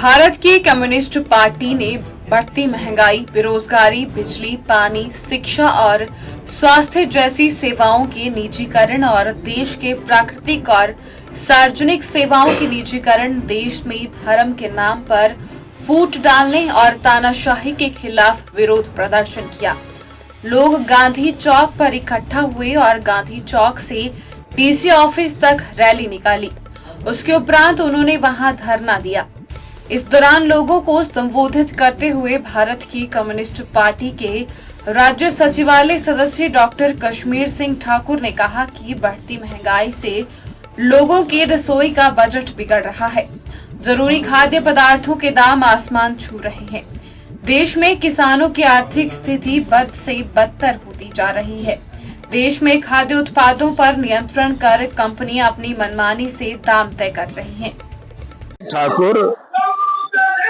भारत की communist party ने बढ़ती महंगाई, बेरोजगारी, बिजली, पानी, शिक्षा और स्वास्थ्य जैसी सेवाओं के निजीकरण और देश के प्राकृतिक और सार्वजनिक सेवाओं के निजीकरण, देश में धर्म के नाम पर फूट डालने और तानाशाही के खिलाफ विरोध प्रदर्शन किया। लोग गांधी चौक पर इकट्ठा हुए और गांधी चौक से डीसी ऑफिस तक रैली निकाली। उसके उपरांत उन्होंने वहां धरना दिया। इस दौरान लोगों को संबोधित करते हुए भारत की कम्युनिस्ट पार्टी के राज्य सचिवालय सदस्य डॉक्टर कश्मीर सिंह ठाकुर ने कहा कि बढ़ती महंगाई से लोगों के रसोई का बजट बिगड़ रहा है। जरूरी खाद्य पदार्थों के दाम आसमान छू रहे हैं। देश में किसानों की आर्थिक स्थिति बद से बदतर होती जा रही है। देश में खाद्य उत्पादों पर नियंत्रण कर कंपनियां अपनी मनमानी से दाम तय कर रही हैं। ठाकुर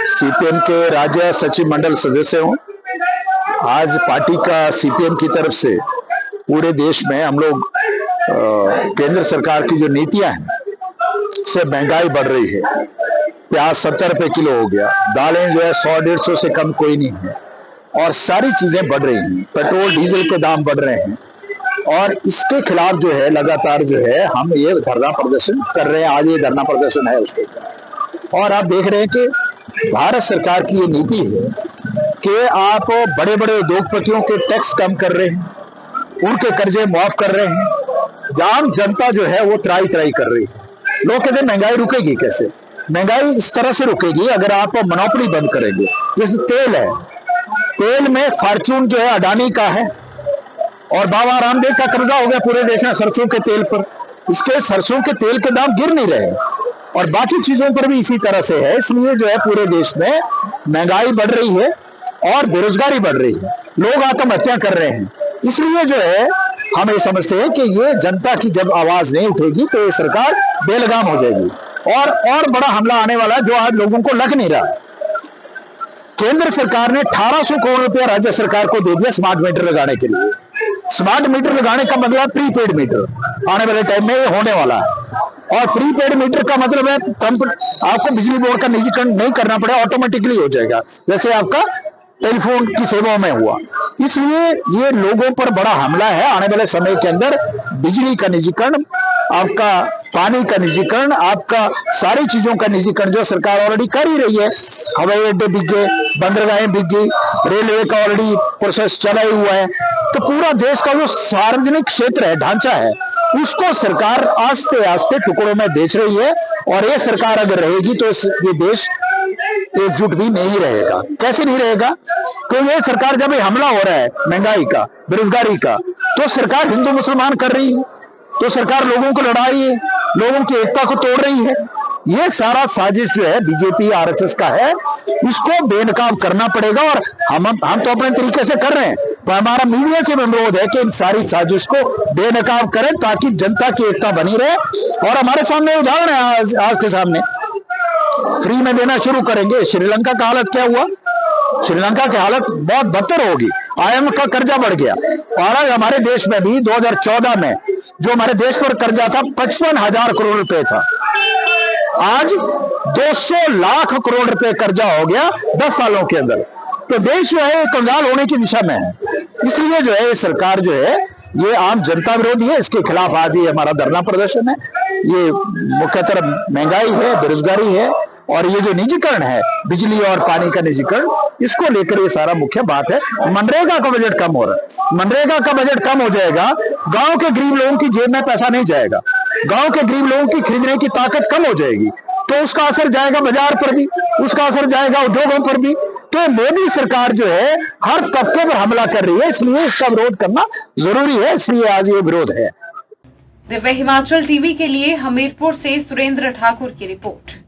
सीपीएम के राज्य सचिव मंडल सदस्य हूँ। आज पार्टी का सीपीएम की तरफ से पूरे देश में हम लोग केंद्र सरकार की जो नीतियां हैं से महंगाई बढ़ रही है। प्याज 70 रुपए किलो हो गया, दालें जो है 100-150 से कम कोई नहीं है और सारी चीजें बढ़ रही हैं। पेट्रोल डीजल के दाम बढ़ रहे हैं और इसके खिलाफ जो है लगातार जो है हम ये धरना प्रदर्शन कर रहे हैं। आज ये धरना प्रदर्शन है उसके और आप देख रहे हैं कि भारत सरकार की ये नीति है कि आप बड़े बड़े उद्योगपतियों के टैक्स कम कर रहे हैं, उनके कर्जे माफ कर रहे हैं। आम जनता जो है वो त्राई त्राई कर रही है। लोग कहते हैं महंगाई रुकेगी कैसे? महंगाई इस तरह से रुकेगी अगर आप मोनोपोली बंद करेंगे। जैसे तेल है, तेल में फॉर्च्यून जो है अडानी का है और बाबा रामदेव का कब्जा हो गया पूरे देश में सरसों के तेल पर। इसके सरसों के तेल के दाम गिर नहीं रहे और बाकी चीजों पर भी इसी तरह से है। इसलिए जो है पूरे देश में महंगाई बढ़ रही है और बेरोजगारी बढ़ रही है। लोग आत्महत्या कर रहे हैं। इसलिए जो है हम ये समझते हैं कि ये जनता की जब आवाज नहीं उठेगी तो ये सरकार बेलगाम हो जाएगी और बड़ा हमला आने वाला है जो आज लोगों को लग नहीं रहा। केंद्र सरकार ने 1800 करोड़ रुपया राज्य सरकार को दे दिया स्मार्ट मीटर लगाने के लिए। स्मार्ट मीटर लगाने का मतलब प्रीपेड मीटर आने वाले टाइम में होने वाला है और प्रीपेड मीटर का मतलब है आपको बिजली बोर्ड का निजीकरण नहीं करना पड़े, ऑटोमेटिकली हो जाएगा जैसे आपका टेलीफोन की सेवाओं में हुआ। इसलिए ये लोगों पर बड़ा हमला है। आने वाले समय के अंदर बिजली का निजीकरण, आपका पानी का निजीकरण, आपका सारी चीजों का निजीकरण जो सरकार ऑलरेडी कर ही रही है। हवाई अड्डे बिक गए, बंदरगाहें बिक गई, रेलवे का ऑलरेडी प्रोसेस चला ही हुआ है। तो पूरा देश का जो सार्वजनिक क्षेत्र है, ढांचा है, उसको सरकार आस्ते आस्ते टुकड़ों में बेच रही है और ये सरकार अगर रहेगी तो ये देश एकजुट भी नहीं रहेगा। कैसे नहीं रहेगा? क्योंकि ये सरकार जब ये हमला हो रहा है महंगाई का, बेरोजगारी का, तो सरकार हिंदू मुसलमान कर रही है, तो सरकार लोगों को लड़ा रही है, लोगों की एकता को तोड़ रही है। ये सारा साजिश जो है बीजेपी आरएसएस का है, इसको बेनकाब करना पड़ेगा और हम तो अपने तरीके से कर रहे हैं। तो हमारा मीडिया से अनुरोध है कि इन सारी साजिश को बेनकाब करें ताकि जनता की एकता बनी रहे। और हमारे सामने उदाहरण है आज के सामने, फ्री में देना शुरू करेंगे। श्रीलंका का हालत क्या हुआ? श्रीलंका की हालत बहुत बदतर होगी। IMF का कर्जा बढ़ गया और हमारे देश में भी 2014 में जो हमारे देश पर कर्जा था 55,000 करोड़ रुपए था, आज 200 लाख करोड़ रुपए कर्जा हो गया 10 सालों के अंदर। तो देश जो है कंगाल होने की दिशा में है। इसलिए जो है सरकार जो है ये आम जनता विरोधी है। इसके खिलाफ आज ये हमारा धरना प्रदर्शन है। ये मुख्यतः महंगाई है, बेरोजगारी है और ये जो निजीकरण है, बिजली और पानी का निजीकरण, इसको लेकर ये सारा मुख्य बात है। मनरेगा का बजट कम हो रहा है। मनरेगा का बजट कम हो जाएगा, गांव के गरीब लोगों की जेब में पैसा नहीं जाएगा, गांव के गरीब लोगों की खरीदने की ताकत कम हो जाएगी, तो उसका असर जाएगा बाजार पर भी, उसका असर जाएगा उद्योगों पर भी। तो मोदी सरकार जो है हर तबके पर हमला कर रही है, इसलिए इसका विरोध करना जरूरी है। इसलिए आज ये विरोध है। दिव्य हिमाचल टीवी के लिए हमीरपुर से सुरेंद्र ठाकुर की रिपोर्ट।